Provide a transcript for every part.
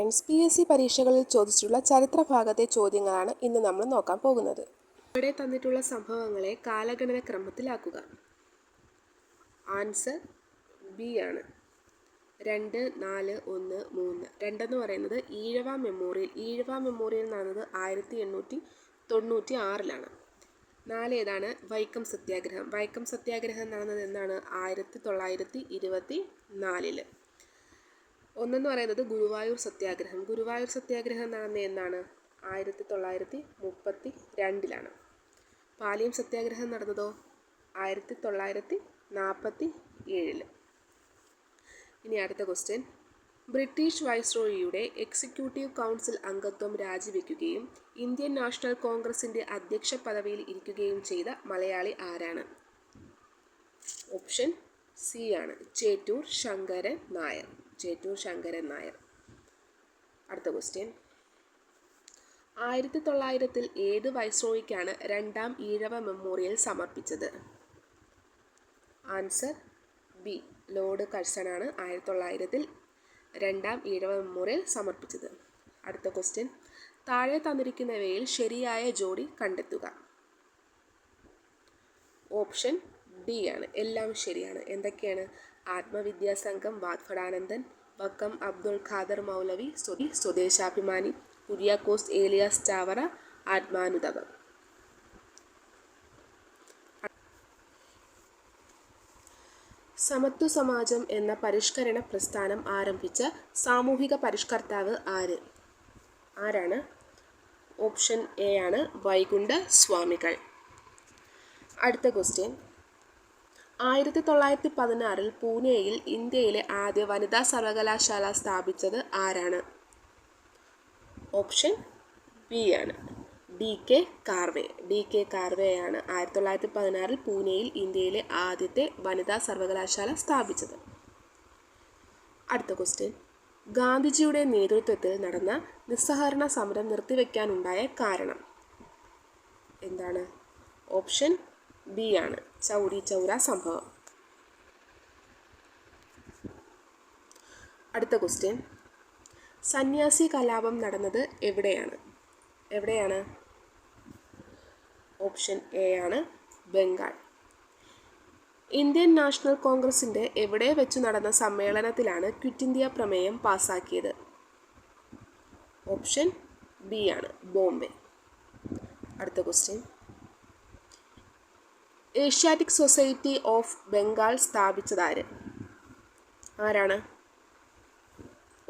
Friends, PSC പരീക്ഷകളിൽ ചോദിച്ചിട്ടുള്ള ചരിത്ര ഭാഗത്തെ ചോദ്യങ്ങളാണ് ഇന്ന് നമ്മൾ നോക്കാൻ പോകുന്നത്. ഇവിടെ തന്നിട്ടുള്ള സംഭവങ്ങളെ കാലഗണന ക്രമത്തിലാക്കുക. ആൻസർ ബി ആണ്. 2, 4, 1, 3. 2 എന്ന് പറയുന്നത് ഈഴവ മെമ്മോറിയൽ നടന്നത് 1896-ലാണ്. 4 ഏതാണ്? വൈക്കം സത്യാഗ്രഹം നടന്നത് എന്നാണ്? 1924. 1 എന്ന് പറയുന്നത് ഗുരുവായൂർ സത്യാഗ്രഹം നടന്നത് എന്നാണ്? 1932-ലാണ്. പാലിയം സത്യാഗ്രഹം നടന്നതോ? 1947. ഇനി അടുത്ത ക്വസ്റ്റ്യൻ. ബ്രിട്ടീഷ് വൈസ്രോയിയുടെ എക്സിക്യൂട്ടീവ് കൗൺസിൽ അംഗത്വം രാജിവെക്കുകയും ഇന്ത്യൻ നാഷണൽ കോൺഗ്രസിൻ്റെ അധ്യക്ഷ പദവിയിൽ ഇരിക്കുകയും ചെയ്ത മലയാളി ആരാണ്? ഓപ്ഷൻ സി ആണ്, ചേറ്റൂർ ശങ്കരൻ നായർ. അടുത്ത ക്വസ്റ്റ്യൻ. 1900 ഏത് വൈസ്രോയിക്കാണ് രണ്ടാം ഈഴവ മെമ്മോറിയൽ സമർപ്പിച്ചത്? ആൻസർ ബി, ലോർഡ് കഴ്സൺ ആണ് 1900 രണ്ടാം ഈഴവ മെമ്മോറിയൽ സമർപ്പിച്ചത്. അടുത്ത ക്വസ്റ്റ്യൻ. താഴെ തന്നിരിക്കുന്നവയിൽ ശരിയായ ജോഡി കണ്ടെത്തുക. ഓപ്ഷൻ ഡി ആണ്, എല്ലാം ശരിയാണ്. എന്തൊക്കെയാണ്? ആത്മവിദ്യാസംഘം വാഗ്ഭടാനന്ദൻ, വക്കം അബ്ദുൽ ഖാദർ മൗലവി, സ്വദേശാഭിമാനി, കുര്യാക്കോസ് ഏലിയാസ് ചാവറ, ആത്മാനുതകം. സമത്വ സമാജം എന്ന പരിഷ്കരണ പ്രസ്ഥാനം ആരംഭിച്ച സാമൂഹിക പരിഷ്കർത്താവ് ആരാണ്? ഓപ്ഷൻ എ ആണ്, വൈകുണ്ഠ സ്വാമികൾ. അടുത്ത ക്വസ്റ്റ്യൻ. 1916 പൂനെയിൽ ഇന്ത്യയിലെ ആദ്യ വനിതാ സർവകലാശാല സ്ഥാപിച്ചത് ആരാണ്? ഓപ്ഷൻ ബി ആണ്, DK കാർവെയാണ് 1916 പൂനെയിൽ ഇന്ത്യയിലെ ആദ്യത്തെ വനിതാ സർവകലാശാല സ്ഥാപിച്ചത്. അടുത്ത ക്വസ്റ്റ്യൻ. ഗാന്ധിജിയുടെ നേതൃത്വത്തിൽ നടന്ന നിസ്സഹകരണ സമരം നിർത്തിവെക്കാനുണ്ടായ കാരണം എന്താണ്? ഓപ്ഷൻ ബി ആണ്, ചൗരി ചൗര സംഭവം. അടുത്ത ക്വസ്റ്റ്യൻ. സന്യാസി കലാപം നടന്നത് എവിടെയാണ്? ഓപ്ഷൻ എ ആണ്, ബംഗാൾ. ഇന്ത്യൻ നാഷണൽ കോൺഗ്രസിൻ്റെ എവിടെ വെച്ചു നടന്ന സമ്മേളനത്തിലാണ് ക്വിറ്റ് ഇന്ത്യ പ്രമേയം പാസാക്കിയത്? ഓപ്ഷൻ ബി ആണ്, ബോംബെ. അടുത്ത question. Asiatic society of Bengal സ്ഥാപിച്ചത് ആരാണ്?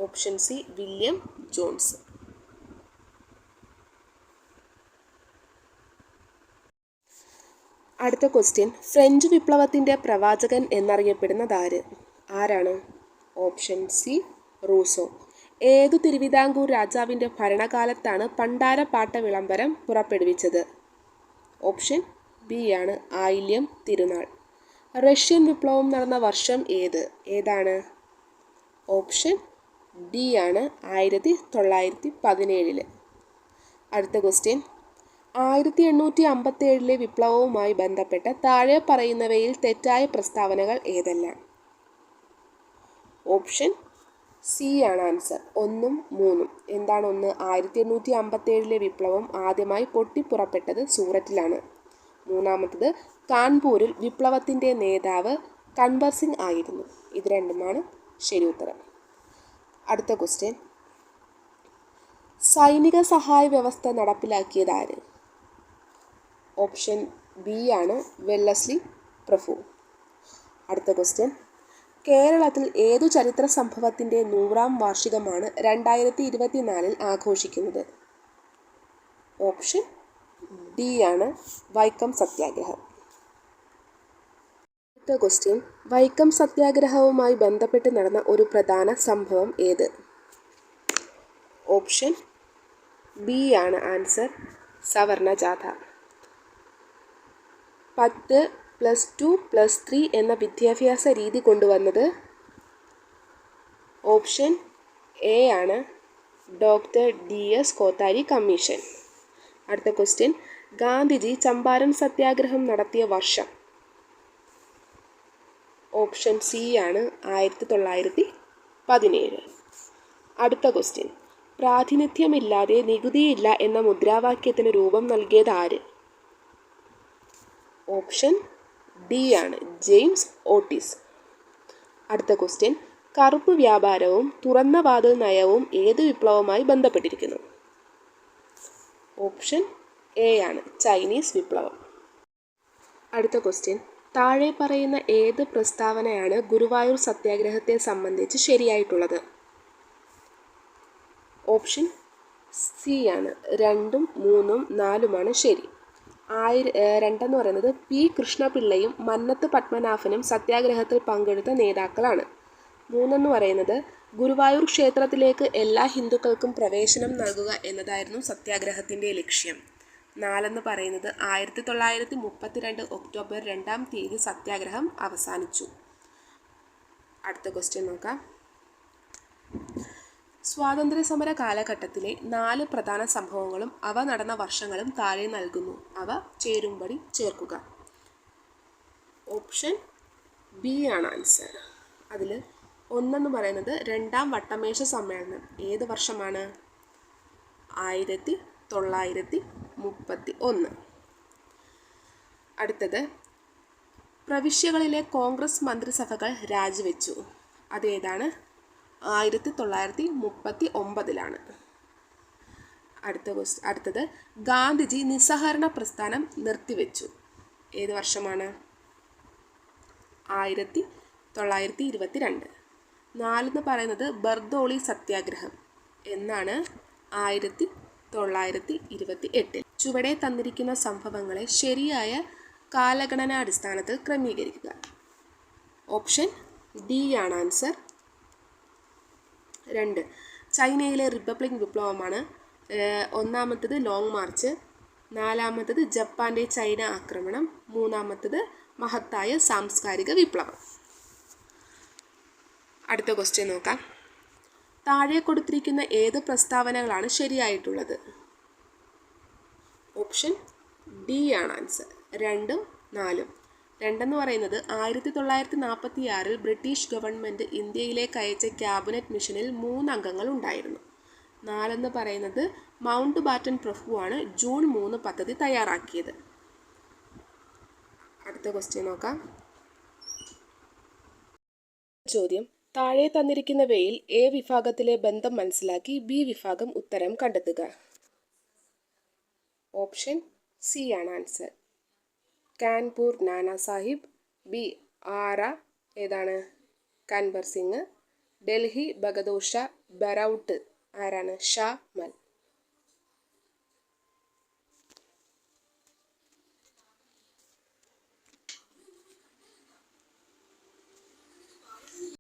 Option C, William Jones. അടുത്ത ക്വസ്റ്റ്യൻ. ഫ്രഞ്ച് വിപ്ലവത്തിൻ്റെ പ്രവാചകൻ എന്നറിയപ്പെടുന്നത് ആരാണ്? Option C, Rousseau. ഏതു തിരുവിതാംകൂർ രാജാവിൻ്റെ ഭരണകാലത്താണ് പണ്ടാരപ്പാട്ട വിളംബരം പുറപ്പെടുവിച്ചത്? ഓപ്ഷൻ ബി ആണ്, ആയില്യം തിരുനാൾ. റഷ്യൻ വിപ്ലവം നടന്ന വർഷം ഏതാണ്? ഓപ്ഷൻ ഡി ആണ്, 1917. അടുത്ത ക്വസ്റ്റ്യൻ. 1857 വിപ്ലവവുമായി ബന്ധപ്പെട്ട താഴെ പറയുന്നവയിൽ തെറ്റായ പ്രസ്താവനകൾ ഏതെല്ലാം? ഓപ്ഷൻ സി ആണ് ആൻസർ, 1ഉം 3ഉം. എന്താണ് 1? 1857 വിപ്ലവം ആദ്യമായി പൊട്ടിപ്പുറപ്പെട്ടത് സൂററ്റിലാണ്. 3ാമത്തത്, കാൺപൂരിൽ വിപ്ലവത്തിൻ്റെ നേതാവ് കൻവർ സിംഗ് ആയിരുന്നു. ഇത് രണ്ടുമാണ് ശരി ഉത്തരം. അടുത്ത ക്വസ്റ്റ്യൻ. സൈനിക സഹായ വ്യവസ്ഥ നടപ്പിലാക്കിയത് ആര്? ഓപ്ഷൻ ബി ആണ്, വെല്ലസ്ലി പ്രഭു. അടുത്ത ക്വസ്റ്റ്യൻ. കേരളത്തിൽ ഏതു ചരിത്ര സംഭവത്തിൻ്റെ 100ാം വാർഷികമാണ് 2024 ആഘോഷിക്കുന്നത്? ഓപ്ഷൻ ഡി ആണ്, വൈക്കം സത്യാഗ്രഹം. അടുത്ത ക്വസ്റ്റ്യൻ. വൈക്കം സത്യാഗ്രഹവുമായി ബന്ധപ്പെട്ട് നടന്ന ഒരു പ്രധാന സംഭവം ഏത്? ഓപ്ഷൻ ബി ആണ് ആൻസർ, സവർണ ജാഥ. 10+2+3 എന്ന വിദ്യാഭ്യാസ രീതി കൊണ്ടുവന്നത്? ഓപ്ഷൻ എ ആണ്, ഡോക്ടർ DS കോത്താരി കമ്മീഷൻ. അടുത്ത ക്വസ്റ്റ്യൻ. ഗാന്ധിജി ചമ്പാരൻ സത്യാഗ്രഹം നടത്തിയ വർഷം? ഓപ്ഷൻ സി ആണ്, 1917. അടുത്ത ക്വസ്റ്റ്യൻ. പ്രാതിനിധ്യമില്ലാതെ നികുതിയില്ല എന്ന മുദ്രാവാക്യത്തിന് രൂപം നൽകിയത് ആര്? ഓപ്ഷൻ ഡി ആണ്, ജെയിംസ് ഓട്ടിസ്. അടുത്ത ക്വസ്റ്റ്യൻ, കറുപ്പ് വ്യാപാരവും തുറന്ന വാതിൽ നയവും ഏത് വിപ്ലവവുമായി ബന്ധപ്പെട്ടിരിക്കുന്നു? ഓപ്ഷൻ എ ആണ്, ചൈനീസ് വിപ്ലവം. അടുത്ത ക്വസ്റ്റ്യൻ, താഴെ പറയുന്ന ഏത് പ്രസ്താവനയാണ് ഗുരുവായൂർ സത്യാഗ്രഹത്തെ സംബന്ധിച്ച് ശരിയായിട്ടുള്ളത്? ഓപ്ഷൻ സി ആണ്, 2, 3, 4 ശരി. 2 പറയുന്നത് പി കൃഷ്ണപിള്ളയും മന്നത്ത് പത്മനാഭനും സത്യാഗ്രഹത്തിൽ പങ്കെടുത്ത നേതാക്കളാണ്. 3 പറയുന്നത് ഗുരുവായൂർ ക്ഷേത്രത്തിലേക്ക് എല്ലാ ഹിന്ദുക്കൾക്കും പ്രവേശനം നൽകുക എന്നതായിരുന്നു സത്യാഗ്രഹത്തിൻ്റെ ലക്ഷ്യം. 4 പറയുന്നത് 1932 ഒക്ടോബർ 2 സത്യാഗ്രഹം അവസാനിച്ചു. അടുത്ത ക്വസ്റ്റ്യൻ നോക്കാം. സ്വാതന്ത്ര്യ സമര കാലഘട്ടത്തിലെ 4 പ്രധാന സംഭവങ്ങളും അവ നടന്ന വർഷങ്ങളും താഴെ നൽകുന്നു. അവ ചേരുംപടി ചേർക്കുക. ഓപ്ഷൻ ബി ആണ് ആൻസർ. അതിൽ 1 പറയുന്നത് 2ാം വട്ടമേശ സമ്മേളനം ഏത് വർഷമാണ്? 1931. അടുത്തത്, പ്രവിശ്യകളിലെ കോൺഗ്രസ് മന്ത്രിസഭകൾ രാജിവെച്ചു. അതേതാണ്? 1939. അടുത്തത്, ഗാന്ധിജി നിസ്സഹകരണ പ്രസ്ഥാനം നിർത്തിവെച്ചു. ഏത് വർഷമാണ്? 1922. 4 പറയുന്നത് ബർദോളി സത്യാഗ്രഹം എന്നാണ്? 1928. ചുവടെ തന്നിരിക്കുന്ന സംഭവങ്ങളെ ശരിയായ കാലഗണനാടിസ്ഥാനത്തിൽ ക്രമീകരിക്കുക. ഓപ്ഷൻ ഡി ആണ് ആൻസർ. 2 ചൈനയിലെ റിപ്പബ്ലിക് വിപ്ലവമാണ്. 1ാമത്തേത് ലോങ് മാർച്ച്, 4ാമത്തേത് ജപ്പാന്റെ ചൈന ആക്രമണം, 3ാമത്തേത് മഹത്തായ സാംസ്കാരിക വിപ്ലവം. അടുത്ത ക്വസ്റ്റ്യൻ നോക്കാം. താഴെ കൊടുത്തിരിക്കുന്ന ഏത് പ്രസ്താവനകളാണ് ശരിയായിട്ടുള്ളത്? ഓപ്ഷൻ ഡി ആണ് ആൻസർ. 2, 4. 2 പറയുന്നത് 1946 ബ്രിട്ടീഷ് ഗവൺമെൻറ് ഇന്ത്യയിലേക്ക് അയച്ച ക്യാബിനറ്റ് മിഷനിൽ 3 അംഗങ്ങൾ ഉണ്ടായിരുന്നു. 4 പറയുന്നത് മൗണ്ട് ബാറ്റൻ പ്രഭുവാണ് ജൂൺ 3 പദ്ധതി തയ്യാറാക്കിയത്. അടുത്ത ക്വസ്റ്റ്യൻ നോക്കാം. ചോദ്യം, താഴെ തന്നിരിക്കുന്നവയിൽ എ വിഭാഗത്തിലെ ബന്ധം മനസ്സിലാക്കി ബി വിഭാഗം ഉത്തരം കണ്ടെത്തുക. ഓപ്ഷൻ സി ആണ് ആൻസർ. കാൻപൂർ നാനാ സാഹിബ്, ബി ആറ ഏതാണ്? കൻവർ സിംഗ്, ഡൽഹി ബഗദൂർ ഷാ, ബറൗട്ട് ആരാണ്? ഷാ മൽ.